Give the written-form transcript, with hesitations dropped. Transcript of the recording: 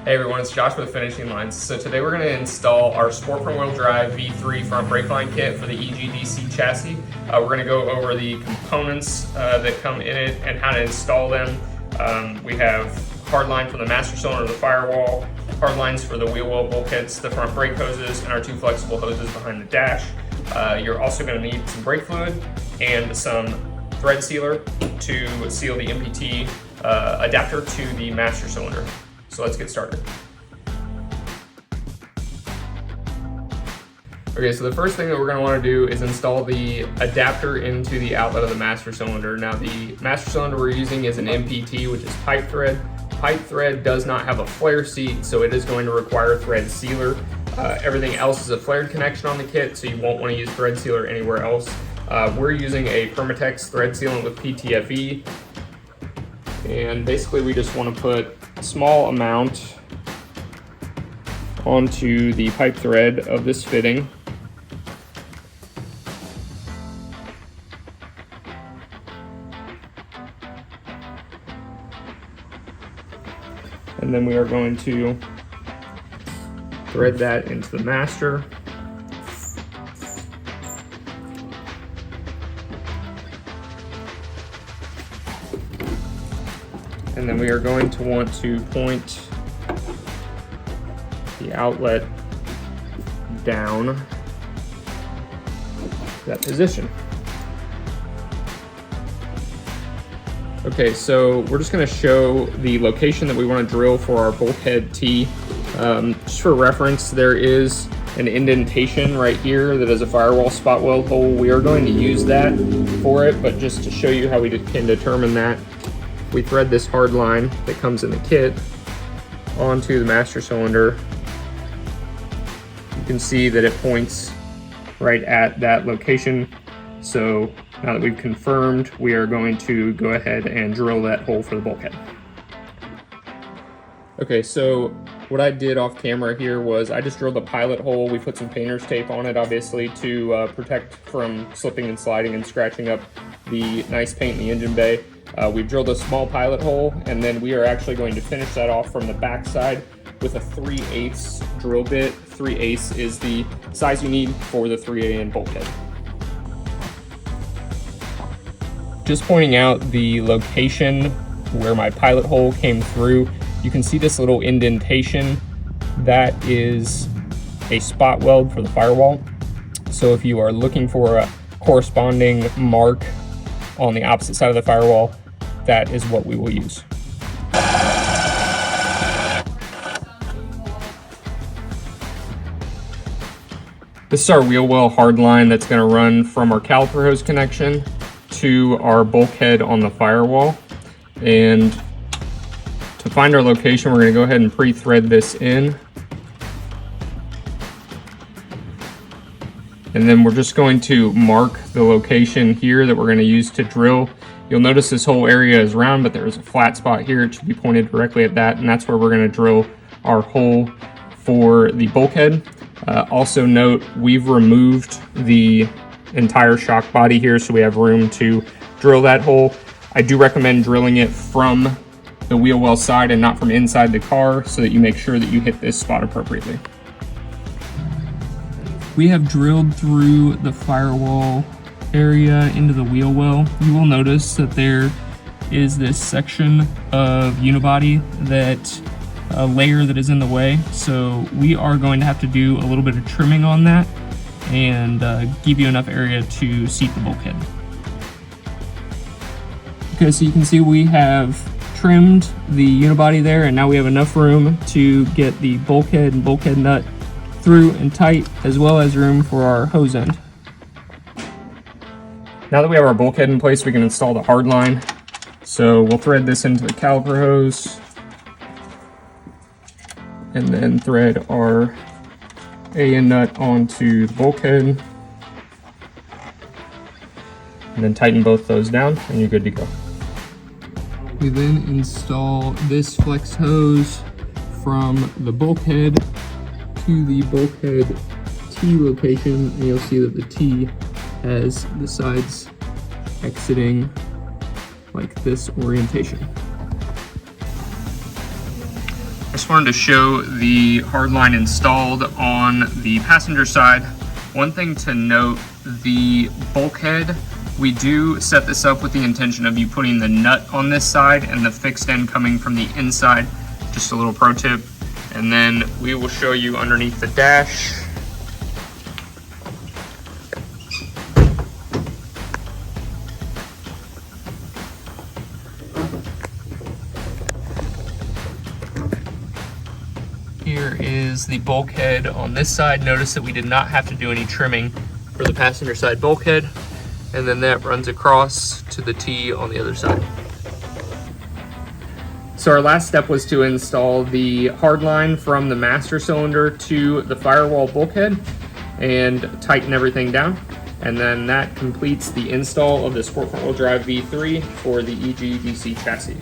Hey everyone, it's Josh with Finishing Lines. So today we're going to install our Sport Front Wheel Drive V3 front brake line kit for the EGDC chassis. We're going to go over the components that come in it and how to install them. We have hardline for the master cylinder of the firewall, hard lines for the wheel well bulkheads, the front brake hoses, and our two flexible hoses behind the dash. You're also going to need some brake fluid and some thread sealer to seal the MPT adapter to the master cylinder. So let's get started. Okay, so the first thing that we're going to want to do is install the adapter into the outlet of the master cylinder. Now the master cylinder we're using is an MPT, which is pipe thread. Pipe thread does not have a flare seat, so it is going to require thread sealer. Everything else is a flared connection on the kit, so you won't want to use thread sealer anywhere else. We're using a Permatex thread sealant with PTFE. And basically we just want to put a small amount onto the pipe thread of this fitting. And then we are going to thread that into the master. And then we are going to want to point the outlet down that position. Okay, so we're just going to show the location that we want to drill for our bulkhead T. Just for reference, there is an indentation right here that is a firewall spot weld hole. We are going to use that for it, but just to show you how we can determine that, we thread this hard line that comes in the kit onto the master cylinder. You can see that it points right at that location. So now that we've confirmed, we are going to go ahead and drill that hole for the bulkhead. Okay, so what I did off camera here was I just drilled a pilot hole. We put some painter's tape on it, obviously, to protect from slipping and sliding and scratching up the nice paint in the engine bay. We've drilled a small pilot hole, and then we are actually going to finish that off from the back side with a 3/8 drill bit. 3/8 is the size you need for the 3/8 bulkhead. Just pointing out the location where my pilot hole came through, you can see this little indentation. That is a spot weld for the firewall. So if you are looking for a corresponding mark on the opposite side of the firewall, that is what we will use. This is our wheel well hard line that's going to run from our caliper hose connection to our bulkhead on the firewall. And to find our location, we're going to go ahead and pre-thread this in. And then we're just going to mark the location here that we're going to use to drill. You'll notice this whole area is round, but there's a flat spot here. It should be pointed directly at that, and that's where we're going to drill our hole for the bulkhead. Also note, we've removed the entire shock body here, so we have room to drill that hole. I do recommend drilling it from the wheel well side and not from inside the car, so that you make sure that you hit this spot appropriately. We have drilled through the firewall area into the wheel well. You will notice that there is this section of unibody that a layer that is in the way. So we are going to have to do a little bit of trimming on that and give you enough area to seat the bulkhead. Okay, so you can see we have trimmed the unibody there, and now we have enough room to get the bulkhead and bulkhead nut through and tight, as well as room for our hose end. Now that we have our bulkhead in place, we can install the hard line. So we'll thread this into the caliper hose and then thread our A-end nut onto the bulkhead and then tighten both those down and you're good to go. We then install this flex hose from the bulkhead to the bulkhead T location, and you'll see that the T has the sides exiting like this orientation. Just wanted to show the hardline installed on the passenger side. One thing to note, the bulkhead, we do set this up with the intention of you putting the nut on this side and the fixed end coming from the inside. Just a little pro tip. And then we will show you underneath the dash. Here is the bulkhead on this side. Notice that we did not have to do any trimming for the passenger side bulkhead. And then that runs across to the T on the other side. So our last step was to install the hardline from the master cylinder to the firewall bulkhead and tighten everything down. And then that completes the install of the Sport Front Wheel Drive V3 for the EGDC chassis.